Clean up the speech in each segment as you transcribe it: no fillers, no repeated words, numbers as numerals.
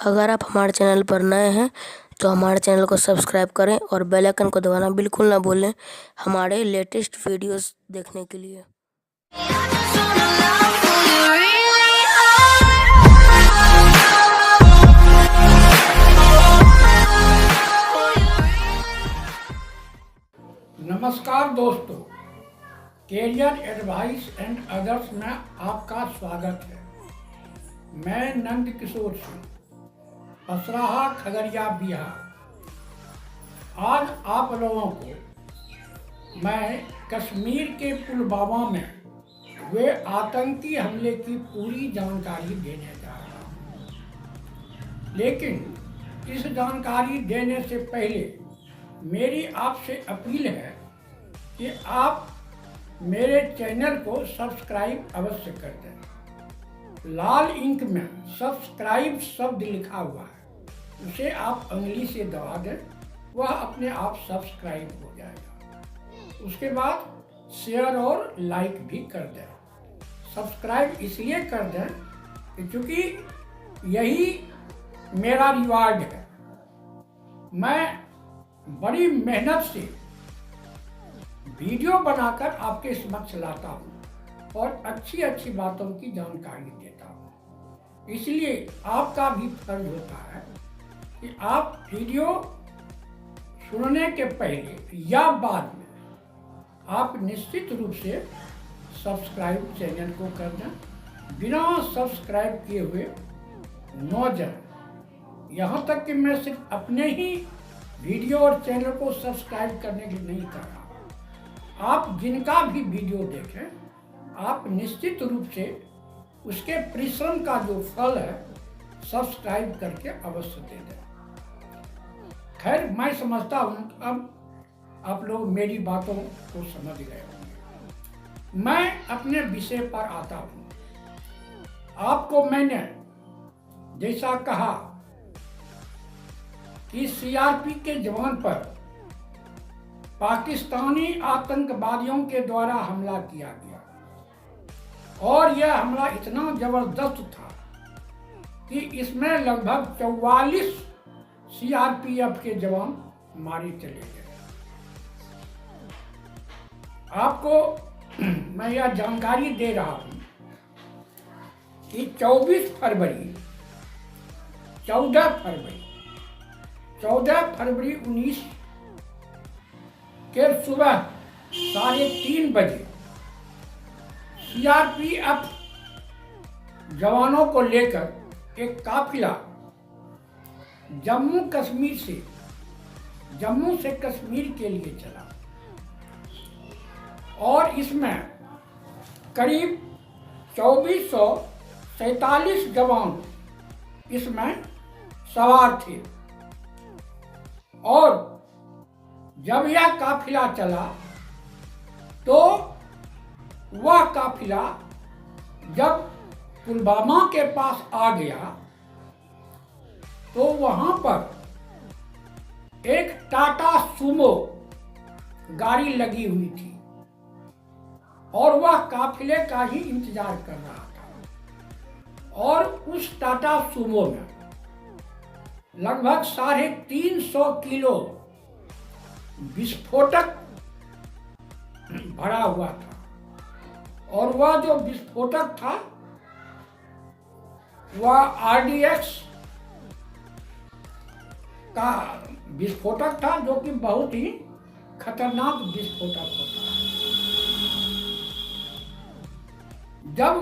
अगर आप हमारे चैनल पर नए हैं तो हमारे चैनल को सब्सक्राइब करें और बेल आइकन को दबाना बिल्कुल ना भूलें हमारे लेटेस्ट वीडियोस देखने के लिए। नमस्कार दोस्तों, कैरियर एडवाइस एंड अदर्स में आपका स्वागत है। मैं नंद किशोर सिंह, पसराहा, खगड़िया, बिहार। आज आप लोगों को मैं कश्मीर के पुलवामा में हुए आतंकी हमले की पूरी जानकारी देने जा रहा हूँ। लेकिन इस जानकारी देने से पहले मेरी आपसे अपील है कि आप मेरे चैनल को सब्सक्राइब अवश्य कर दें। लाल इंक में सब्सक्राइब शब्द लिखा हुआ है, उसे आप उंगली से दबा दें, वह अपने आप सब्सक्राइब हो जाएगा। उसके बाद शेयर और लाइक भी कर दें। सब्सक्राइब इसलिए कर दें कि चूँकि यही मेरा रिवार्ड है। मैं बड़ी मेहनत से वीडियो बनाकर आपके समक्ष लाता हूँ और अच्छी अच्छी बातों की जानकारी देता हूँ। इसलिए आपका भी फर्ज होता है कि आप वीडियो सुनने के पहले या बाद में आप निश्चित रूप से सब्सक्राइब चैनल को कर दें। बिना सब्सक्राइब किए हुए न जाए। यहाँ तक कि मैं सिर्फ अपने ही वीडियो और चैनल को सब्सक्राइब करने के लिए नहीं कर रहा। आप जिनका भी वीडियो देखें, आप निश्चित रूप से उसके परिश्रम का जो फल है सब्सक्राइब करके अवश्य दे दें। खैर, मैं समझता हूँ अब आप लोग मेरी बातों को समझ गए होंगे। मैं अपने विषय पर आता हूँ। आपको मैंने जैसा कहा कि सीआरपी के जवान पर पाकिस्तानी आतंकवादियों के द्वारा हमला किया गया और यह हमला इतना जबरदस्त था कि इसमें लगभग 44 सीआरपीएफ के जवान मारे चले गए। आपको मैं यह जानकारी दे रहा हूं कि 14 फरवरी 19 के सुबह 3:30 बजे सीआरपीएफ जवानों को लेकर एक काफिला जम्मू से कश्मीर के लिए चला और इसमें करीब 2447 जवान इसमें सवार थे। और जब यह काफिला चला तो वह काफिला जब पुलवामा के पास आ गया तो वहां पर एक टाटा सुमो गाड़ी लगी हुई थी और वह काफिले का ही इंतजार कर रहा था। और उस टाटा सुमो में लगभग 350 किलो विस्फोटक भरा हुआ था और वह जो विस्फोटक था वह आरडीएक्स का विस्फोटक था, जो कि बहुत ही खतरनाक विस्फोटक होता है। जब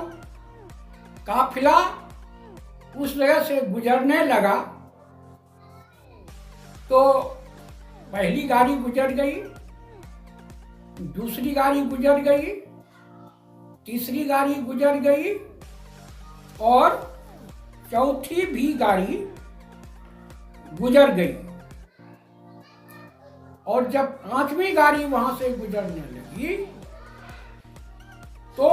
काफिला उस जगह से गुजरने लगा तो पहली गाड़ी गुजर गई, दूसरी गाड़ी गुजर गई, तीसरी गाड़ी गुजर गई और चौथी भी गाड़ी गुजर गई। और जब 5वीं गाड़ी वहां से गुजरने लगी तो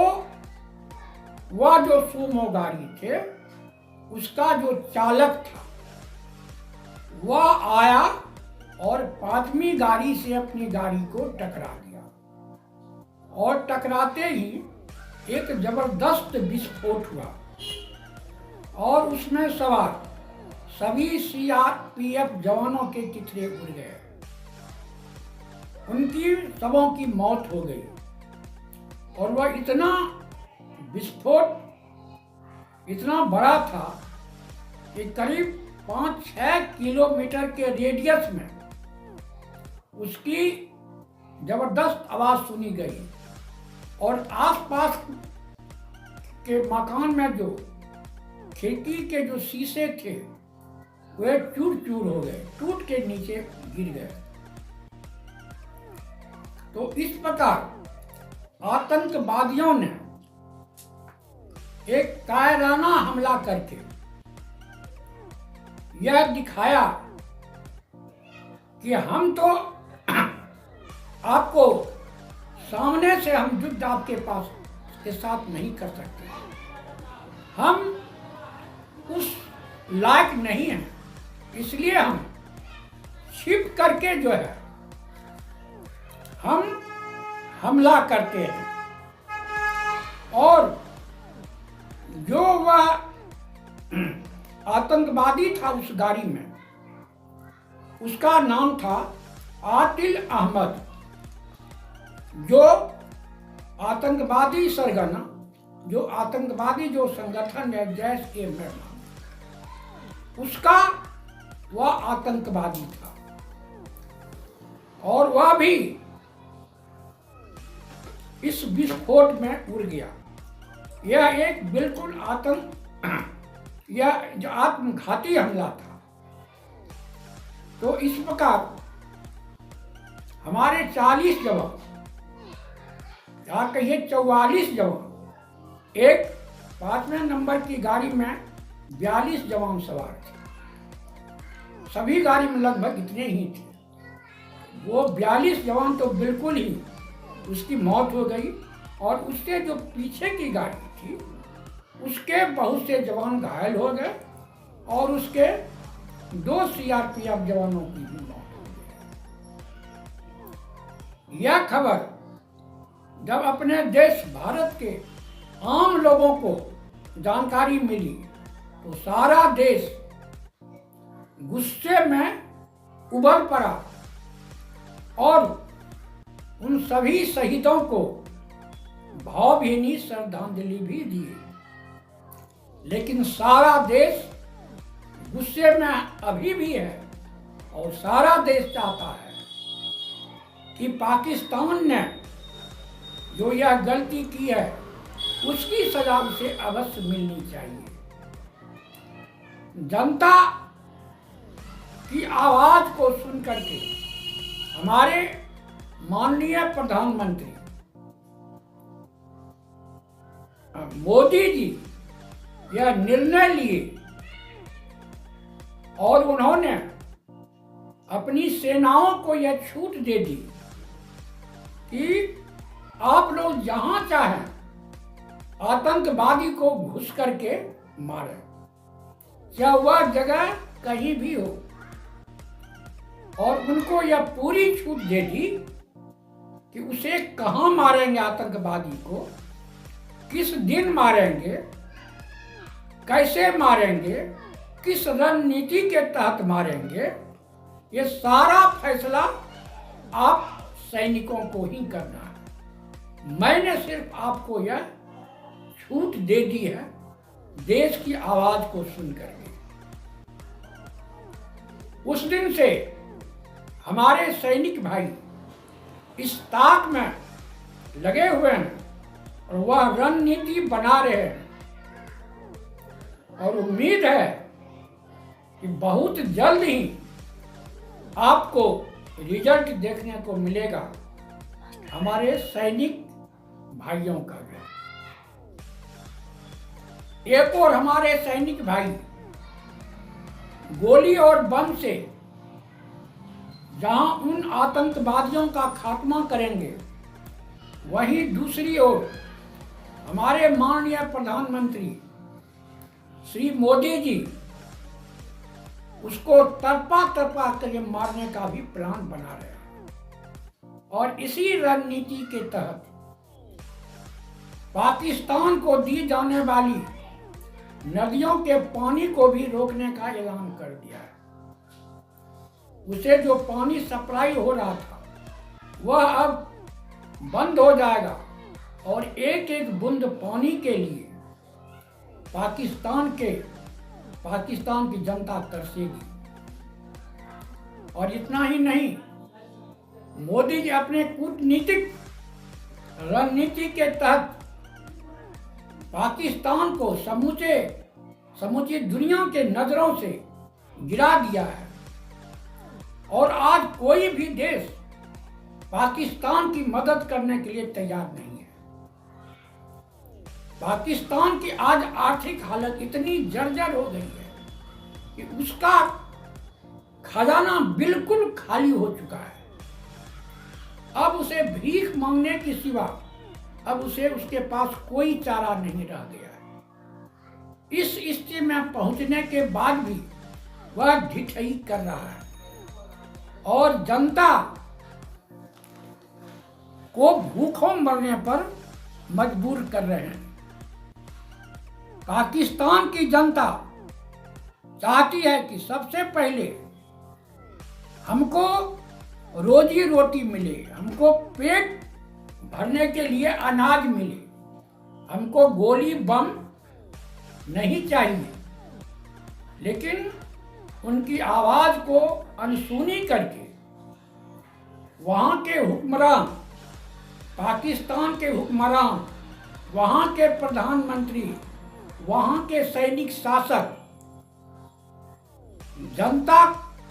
वह जो सुमो गाड़ी थे उसका जो चालक था वह आया और 5वीं गाड़ी से अपनी गाड़ी को टकरा दिया और टकराते ही एक जबरदस्त विस्फोट हुआ और उसमें सवार सभी सीआरपीएफ जवानों के चिथड़े उड़ गए, उनकी सबों की मौत हो गई और वह इतना विस्फोट इतना बड़ा था कि करीब 5-6 किलोमीटर के रेडियस में उसकी जबरदस्त आवाज सुनी गई और आसपास के मकान में जो खिड़की के जो शीशे थे वे चूर चूर हो गए, टूट के नीचे गिर गए। तो इस प्रकार आतंकवादियों ने एक कायराना हमला करके यह दिखाया कि हम तो आपको सामने से हम युद्ध आपके पास के साथ नहीं कर सकते, हम उस लायक नहीं हैं, इसलिए हम छिप करके जो है हम हमला करते हैं। और जो वह आतंकवादी था उस गाड़ी में, उसका नाम था आतिल अहमद, जो आतंकवादी सरगना जो संगठन है जैश-ए-मोहम्मद, उसका वह आतंकवादी था और वह भी इस विस्फोट में उड़ गया। यह एक बिल्कुल यह जो आत्मघाती हमला था। तो इस प्रकार हमारे 40 जवान या कहिए 44 जवान, एक 5वें नंबर की गाड़ी में 42 जवान सवार थे, सभी गाड़ी में लगभग इतने ही थे। वो 42 जवान तो बिल्कुल ही उसकी मौत हो गई और उसके जो पीछे की गाड़ी थी उसके बहुत से जवान घायल हो गए और उसके 2 सीआरपीएफ जवानों की भी मौत हो गई। यह खबर जब अपने देश भारत के आम लोगों को जानकारी मिली तो सारा देश गुस्से में उभर पड़ा और उन सभी शहीदों को भावभीनी श्रद्धांजलि भी दी। लेकिन सारा देश गुस्से में अभी भी है और सारा देश चाहता है कि पाकिस्तान ने जो यह गलती की है उसकी सजा उसे अवश्य मिलनी चाहिए। जनता की आवाज को सुन करके हमारे माननीय प्रधानमंत्री मोदी जी यह निर्णय लिए और उन्होंने अपनी सेनाओं को यह छूट दे दी कि आप लोग जहां चाहें आतंकवादी को घुस करके मारें, चाहे वह जगह कहीं भी हो। और उनको यह पूरी छूट दे दी कि उसे कहां मारेंगे, आतंकवादी को किस दिन मारेंगे, कैसे मारेंगे, किस रणनीति के तहत मारेंगे, ये सारा फैसला आप सैनिकों को ही करना है। मैंने सिर्फ आपको यह छूट दे दी है देश की आवाज को सुन करके। उस दिन से हमारे सैनिक भाई इस ताक में लगे हुए हैं और वह रणनीति बना रहे हैं और उम्मीद है कि बहुत जल्द ही आपको रिजल्ट देखने को मिलेगा हमारे सैनिक भाइयों का। एक और हमारे सैनिक भाई गोली और बम से जहां उन आतंकवादियों का खात्मा करेंगे, वहीं दूसरी ओर हमारे माननीय प्रधानमंत्री श्री मोदी जी उसको तरपा कर मारने का भी प्लान बना रहे हैं। और इसी रणनीति के तहत पाकिस्तान को दी जाने वाली नदियों के पानी को भी रोकने का ऐलान कर दिया है। उसे जो पानी सप्लाई हो रहा था वह अब बंद हो जाएगा और एक एक बूंद पानी के लिए पाकिस्तान की जनता तरसेगी। और इतना ही नहीं, मोदी जी अपने कूटनीतिक रणनीति के तहत पाकिस्तान को समूची दुनिया के नजरों से गिरा दिया है और आज कोई भी देश पाकिस्तान की मदद करने के लिए तैयार नहीं है। पाकिस्तान की आज आर्थिक हालत इतनी जर्जर हो गई है कि उसका खजाना बिल्कुल खाली हो चुका है। अब उसे भीख मांगने के सिवा अब उसे उसके पास कोई चारा नहीं रह गया है। इस स्थिति में पहुंचने के बाद भी वह ढिठई कर रहा है और जनता को भूखों मरने पर मजबूर कर रहे हैं। पाकिस्तान की जनता चाहती है कि सबसे पहले हमको रोजी रोटी मिले, हमको पेट भरने के लिए अनाज मिले, हमको गोली बम नहीं चाहिए। लेकिन उनकी आवाज को अनसुनी करके वहाँ के हुक्मरान, पाकिस्तान के हुक्मरान, वहाँ के प्रधानमंत्री, वहाँ के सैनिक शासक जनता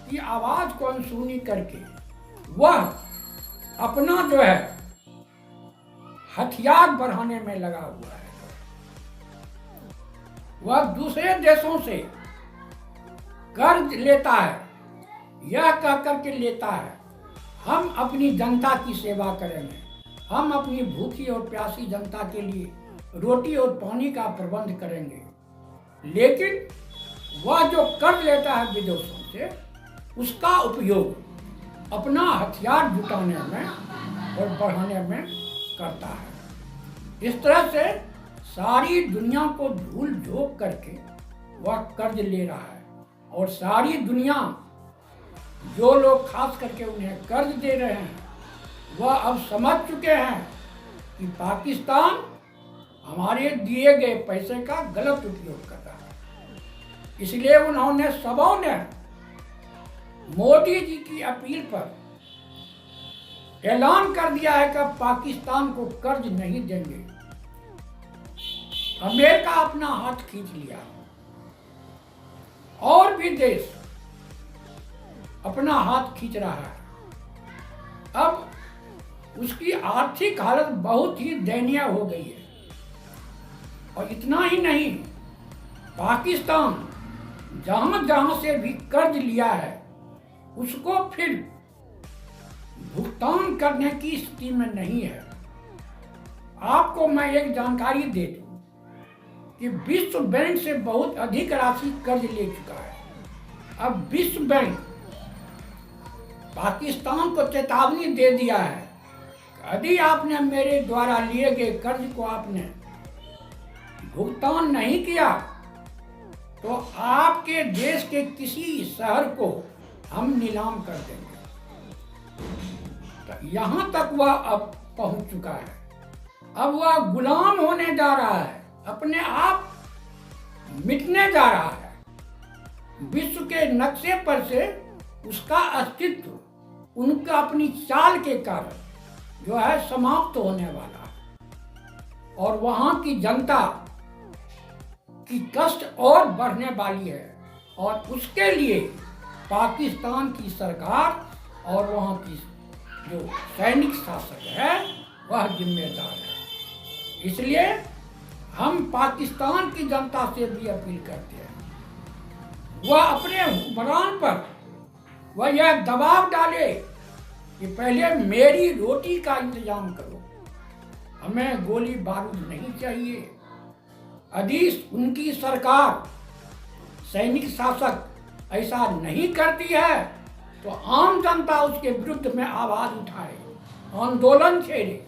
की आवाज को अनसुनी करके वह अपना जो है हथियार बढ़ाने में लगा हुआ है। वह दूसरे देशों से कर्ज लेता है, यह कहकर के लेता है हम अपनी जनता की सेवा करेंगे, हम अपनी भूखी और प्यासी जनता के लिए रोटी और पानी का प्रबंध करेंगे। लेकिन वह जो कर्ज लेता है विदेशों से, उसका उपयोग अपना हथियार जुटाने में और बढ़ाने में करता है। इस तरह से सारी दुनिया को धूल झोंक करके वह कर्ज ले रहा है और सारी दुनिया, जो लोग खास करके उन्हें कर्ज दे रहे हैं, वह अब समझ चुके हैं कि पाकिस्तान हमारे दिए गए पैसे का गलत उपयोग कर रहा है। इसलिए उन्होंने सबों ने मोदी जी की अपील पर ऐलान कर दिया है कि पाकिस्तान को कर्ज नहीं देंगे। अमेरिका अपना हाथ खींच लिया और भी देश अपना हाथ खींच रहा है। अब उसकी आर्थिक हालत बहुत ही दयनीय हो गई है। और इतना ही नहीं, पाकिस्तान जहां से भी कर्ज लिया है उसको फिर भुगतान करने की स्थिति में नहीं है। आपको मैं एक जानकारी दे दूं कि विश्व बैंक से बहुत अधिक राशि कर्ज ले चुका है। अब विश्व बैंक पाकिस्तान को चेतावनी दे दिया है कि यदि आपने मेरे द्वारा लिए गए कर्ज को आपने भुगतान नहीं किया तो आपके देश के किसी शहर को हम नीलाम कर देंगे। तो यहां तक वह अब पहुंच चुका है। अब वह गुलाम होने जा रहा है, अपने आप मिटने जा रहा है। विश्व के नक्शे पर से उसका अस्तित्व उनका अपनी चाल के कारण जो है समाप्त होने वाला है और वहां की जनता की कष्ट और बढ़ने वाली है। और उसके लिए पाकिस्तान की सरकार और वहाँ की जो सैनिक शासक है वह जिम्मेदार है। इसलिए हम पाकिस्तान की जनता से भी अपील करते हैं, वह अपने हुक्मरान पर वह यह दबाव डाले कि पहले मेरी रोटी का इंतजाम करो, हमें गोली बारूद नहीं चाहिए। यदि उनकी सरकार, सैनिक शासक ऐसा नहीं करती है तो आम जनता उसके विरुद्ध में आवाज उठाए, आंदोलन छेड़े।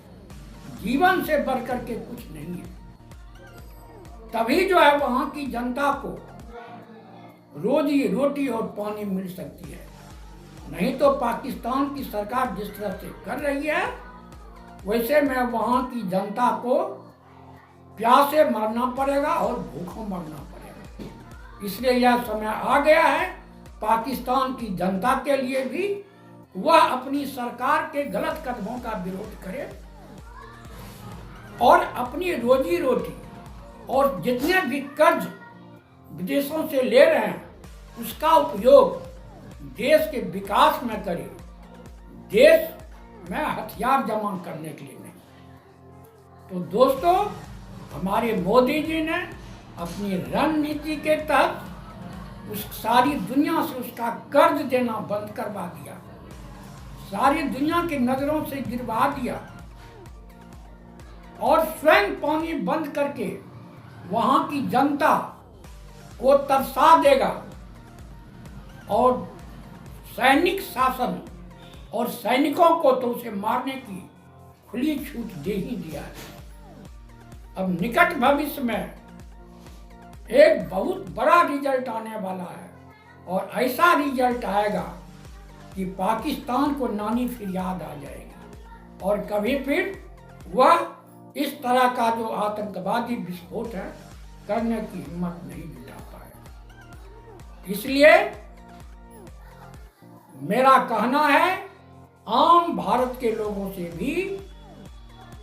जीवन से बढ़कर के कुछ नहीं है। तभी जो है वहाँ की जनता को रोजी रोटी और पानी मिल सकती है। नहीं तो पाकिस्तान की सरकार जिस तरह से कर रही है वैसे में वहाँ की जनता को प्यासे मरना पड़ेगा और भूखों मरना पड़ेगा। इसलिए यह समय आ गया है पाकिस्तान की जनता के लिए भी वह अपनी सरकार के गलत कदमों का विरोध करे और अपनी रोजी रोटी और जितने भी कर्ज विदेशों से ले रहे हैं उसका उपयोग देश के विकास में करे, देश में हथियार जमा करने के लिए नहीं। तो दोस्तों, हमारे मोदी जी ने अपनी रणनीति के तहत उस सारी दुनिया से उसका कर्ज देना बंद करवा दिया, सारी दुनिया की नजरों से गिरवा दिया और स्वयं पानी बंद करके वहां की जनता को तरसा देगा और सैनिक शासन और सैनिकों को तो उसे मारने की खुली छूट दे ही दिया है। अब निकट भविष्य में एक बहुत बड़ा रिजल्ट आने वाला है और ऐसा रिजल्ट आएगा कि पाकिस्तान को नानी फिर याद आ जाएगी और कभी फिर वह इस तरह का जो आतंकवादी विस्फोट है करने की हिम्मत नहीं जुटा पाएगा। इसलिए मेरा कहना है आम भारत के लोगों से भी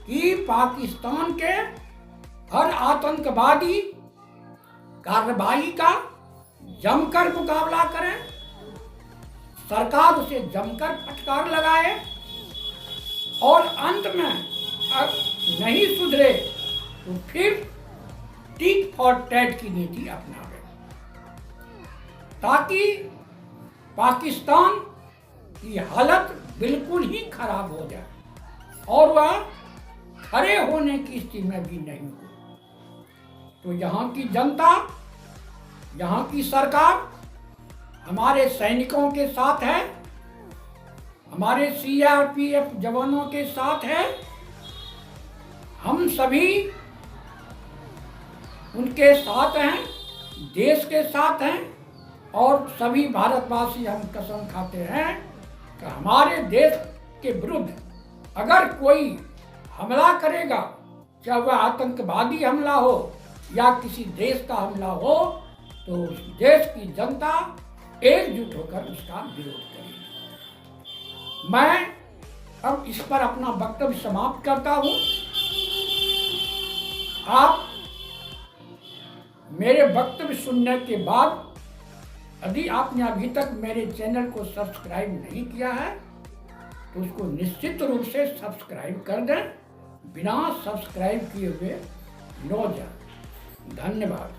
कि पाकिस्तान के हर आतंकवादी कार्रवाई का जमकर मुकाबला करें, सरकार उसे जमकर फटकार लगाए और अंत में नहीं सुधरे तो फिर टिट फॉर टैट की नीति अपनावे ताकि पाकिस्तान की हालत बिल्कुल ही खराब हो जाए और वह खड़े होने की स्थिति में भी नहीं हो। तो यहाँ की जनता, यहाँ की सरकार हमारे सैनिकों के साथ है, हमारे सीआरपीएफ जवानों के साथ है। हम सभी उनके साथ हैं, देश के साथ हैं और सभी भारतवासी हम कसम खाते हैं कि हमारे देश के विरुद्ध अगर कोई हमला करेगा, चाहे वह आतंकवादी हमला हो या किसी देश का हमला हो, तो उस देश की जनता एकजुट होकर उसका विरोध करेगी। मैं अब इस पर अपना वक्तव्य समाप्त करता हूं। आप मेरे वक्तव्य सुनने के बाद यदि आपने अभी तक मेरे चैनल को सब्सक्राइब नहीं किया है तो उसको निश्चित रूप से सब्सक्राइब कर दें। बिना सब्सक्राइब किए हुए न जाए। धन्यवाद।